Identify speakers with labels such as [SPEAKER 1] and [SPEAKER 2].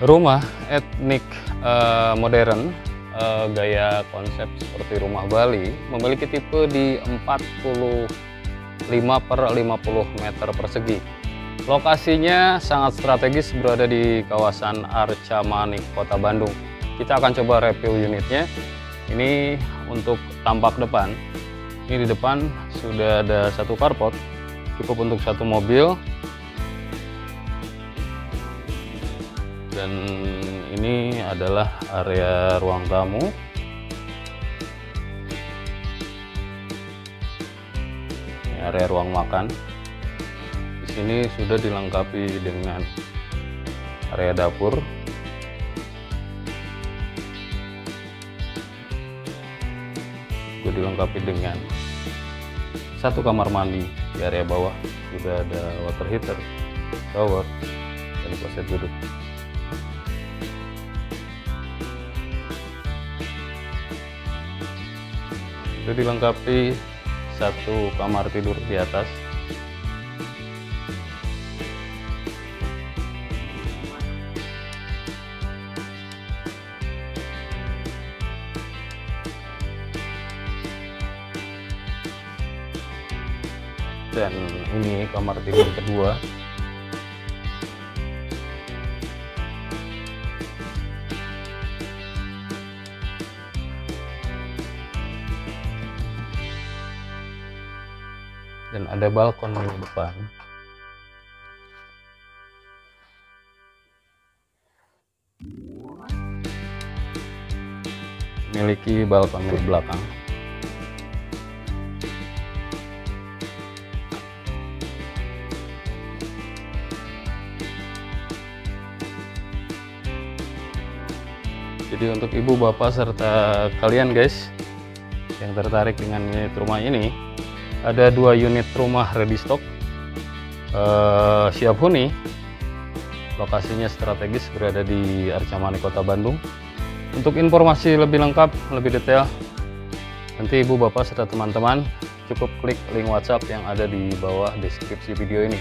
[SPEAKER 1] Rumah etnik modern gaya konsep seperti rumah Bali memiliki tipe di 45 per 50 meter persegi. Lokasinya sangat strategis, berada di kawasan Arca Manik, Kota Bandung. Kita akan coba review unitnya. Ini untuk tampak depan. Ini di depan sudah ada satu carport, cukup untuk satu mobil. Dan ini adalah area ruang tamu. Ini area ruang makan. Di sini sudah dilengkapi dengan area dapur. Juga dilengkapi dengan satu kamar mandi. Di area bawah juga ada water heater, shower, dan kloset duduk. Sudah dilengkapi satu kamar tidur di atas. Dan ini kamar tidur kedua. Dan ada balkon di depan. Memiliki balkon di belakang. Jadi untuk ibu bapak serta kalian guys yang tertarik dengan unit rumah ini, ada 2 unit rumah ready stock, siap huni. Lokasinya strategis, berada di Arca Manik, Kota Bandung. Untuk informasi lebih lengkap, lebih detail, nanti ibu bapak serta teman-teman cukup klik link WhatsApp yang ada di bawah deskripsi video ini.